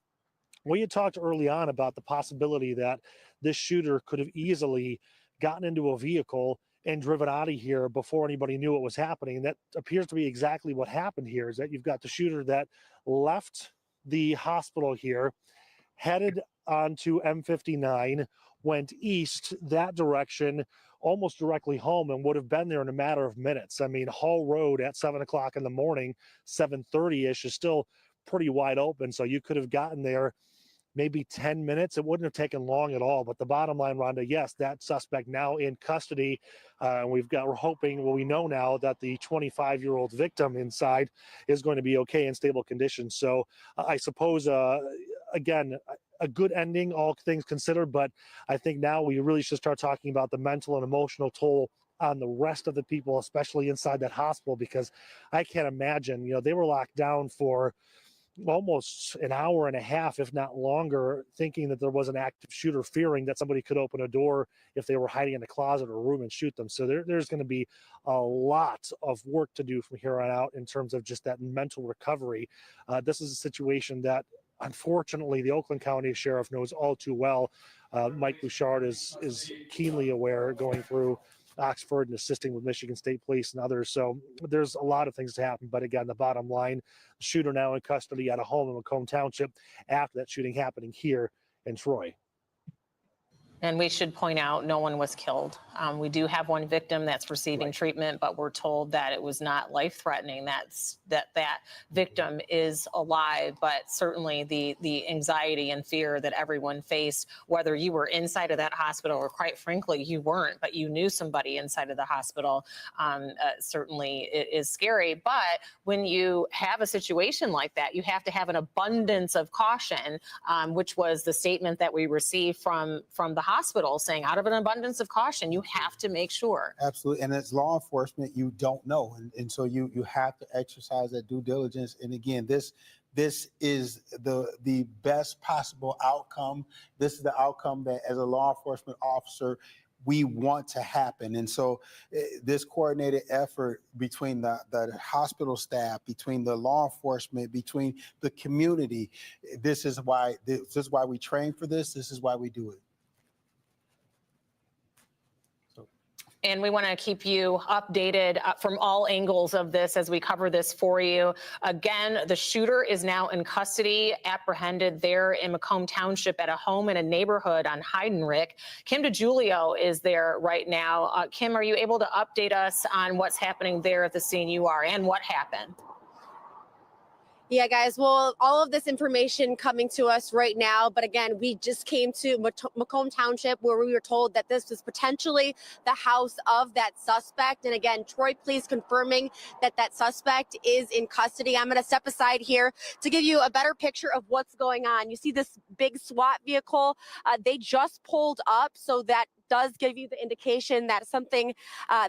we had talked early on about the possibility that this shooter could have easily gotten into a vehicle and driven out of here before anybody knew what was happening. And that appears to be exactly what happened here, is that you've got the shooter that left the hospital here, headed onto M59, went east that direction, almost directly home, and would have been there in a matter of minutes. I mean, Hall Road at 7 o'clock in the morning, 7:30-ish, is still pretty wide open. So you could have gotten there maybe 10 minutes. It wouldn't have taken long at all. But the bottom line, Rhonda, yes, that suspect now in custody. We're hoping, well, we know now that the 25-year-old victim inside is going to be okay in stable condition. So I suppose, again, a good ending, all things considered. But I think now we really should start talking about the mental and emotional toll on the rest of the people, especially inside that hospital, because I can't imagine, you know, they were locked down for almost an hour and a half, if not longer, thinking that there was an active shooter, fearing that somebody could open a door if they were hiding in a closet or a room and shoot them. So there's going to be a lot of work to do from here on out in terms of just that mental recovery. This is a situation that, unfortunately, the Oakland County Sheriff knows all too well. Mike Bouchard is keenly aware, going through Oxford and assisting with Michigan State Police and others. So there's a lot of things to happen. But again, the bottom line, the shooter now in custody at a home in Macomb Township after that shooting happening here in Troy. And we should point out, no one was killed. We do have one victim that's receiving treatment, but we're told that it was not life-threatening. That victim is alive, but certainly the anxiety and fear that everyone faced, whether you were inside of that hospital or, quite frankly, you weren't, but you knew somebody inside of the hospital, certainly it is scary. But when you have a situation like that, you have to have an abundance of caution, which was the statement that we received from the hospital, saying out of an abundance of caution, you have to make sure. Absolutely. And as law enforcement, you don't know. And so you have to exercise that due diligence. And again, this is the best possible outcome. This is the outcome that, as a law enforcement officer, we want to happen. And so this coordinated effort between the hospital staff, between the law enforcement, between the community, this is why we train for this. This is why we do it. And we want to keep you updated from all angles of this as we cover this for you. Again, the shooter is now in custody, apprehended there in Macomb Township at a home in a neighborhood on Heinrich. Kim DeGiulio is there right now. Kim, are you able to update us on what's happening there at the scene you are and what happened? Yeah, guys, well, all of this information coming to us right now. But again, we just came to Macomb Township, where we were told that this was potentially the house of that suspect. And again, Troy Police confirming that that suspect is in custody. I'm going to step aside here to give you a better picture of what's going on. You see this big SWAT vehicle. They just pulled up, so that does give you the indication that something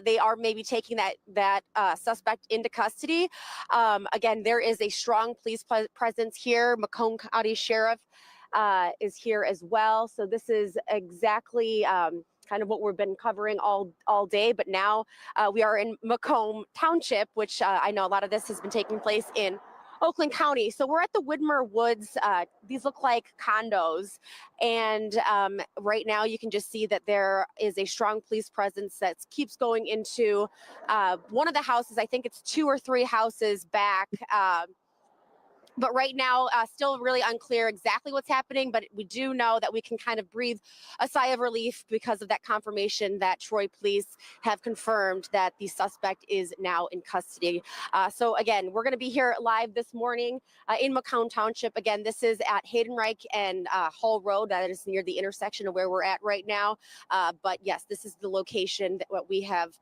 they are maybe taking that suspect into custody. Again, there is a strong police presence here. Macomb County Sheriff is here as well. So this is exactly kind of what we've been covering all day. But now we are in Macomb Township, which I know a lot of this has been taking place in Oakland County. So we're at the Widmer Woods. These look like condos. And right now you can just see that there is a strong police presence that keeps going into one of the houses. I think it's 2 or 3 houses back. But right now, still really unclear exactly what's happening, but we do know that we can kind of breathe a sigh of relief because of that confirmation that Troy police have confirmed that the suspect is now in custody. So again, we're going to be here live this morning in Macomb Township. Again, this is at Haydenreich and Hall Road. That is near the intersection of where we're at right now. But yes, this is the location that what we have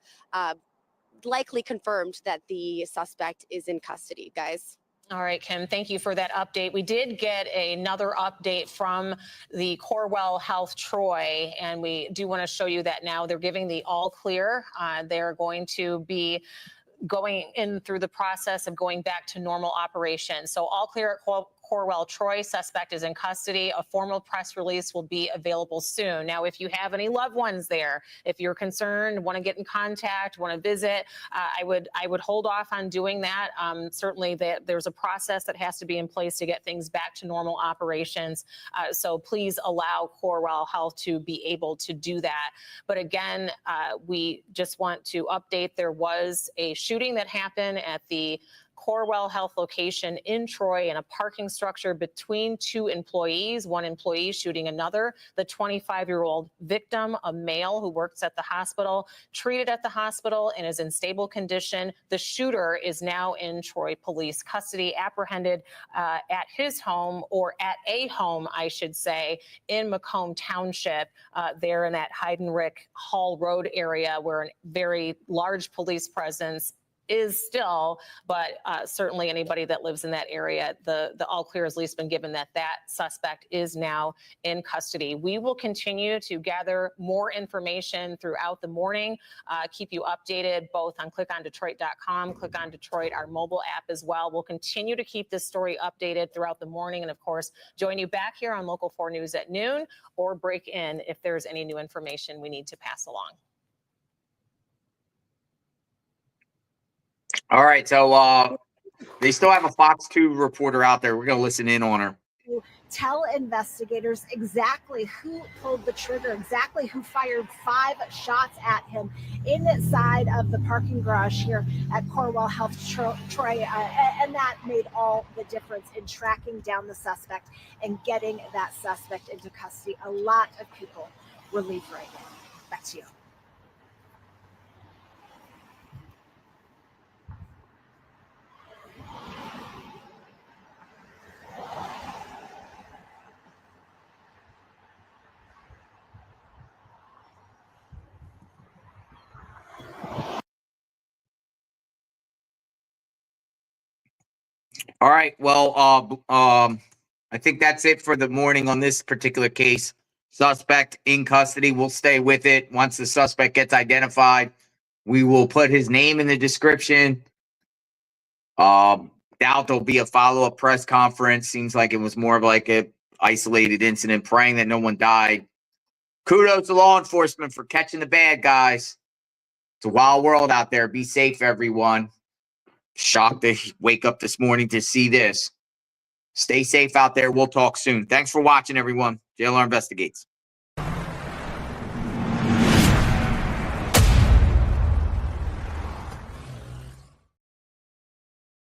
likely confirmed that the suspect is in custody, guys. All right, Kim, thank you for that update. We did get another update from the Corewell Health Troy, and we do want to show you that now. They're giving the all clear. They're going to be going in through the process of going back to normal operations. So all clear at Corewell Troy. Suspect is in custody. A formal press release will be available soon. Now, if you have any loved ones there, if you're concerned, want to get in contact, want to visit, I would hold off on doing that. Certainly, there's a process that has to be in place to get things back to normal operations. So please allow Corewell Health to be able to do that. But again, we just want to update. There was a shooting that happened at the Corewell Health location in Troy in a parking structure between two employees, one employee shooting another. The 25-year-old victim, a male who works at the hospital, treated at the hospital and is in stable condition. The shooter is now in Troy police custody, apprehended at his home, or at a home, I should say, in Macomb Township, there in that Heidenreich Hall Road area where a very large police presence is still, but certainly anybody that lives in that area, the all clear has at least been given that that suspect is now in custody. We will continue to gather more information throughout the morning, keep you updated both on clickondetroit.com, Click on Detroit, our mobile app as well. We'll continue to keep this story updated throughout the morning, and of course, join you back here on Local 4 News at noon, or break in if there's any new information we need to pass along. All right, so they still have a Fox 2 reporter out there. We're going to listen in on her. Tell investigators exactly who pulled the trigger, exactly who fired 5 shots at him inside of the parking garage here at Corewell Health Troy. And that made all the difference in tracking down the suspect and getting that suspect into custody. A lot of people relieved right now. Back to you. All right, well, I think that's it for the morning on this particular case. Suspect in custody. We'll stay with it. Once the suspect gets identified, we will put his name in the description. Doubt there'll be a follow-up press conference. Seems like it was more of like a isolated incident, praying that no one died. Kudos to law enforcement for catching the bad guys. It's a wild world out there. Be safe, everyone. Shocked to wake up this morning to see this. Stay safe out there. We'll talk soon. Thanks for watching, everyone. JLR Investigates.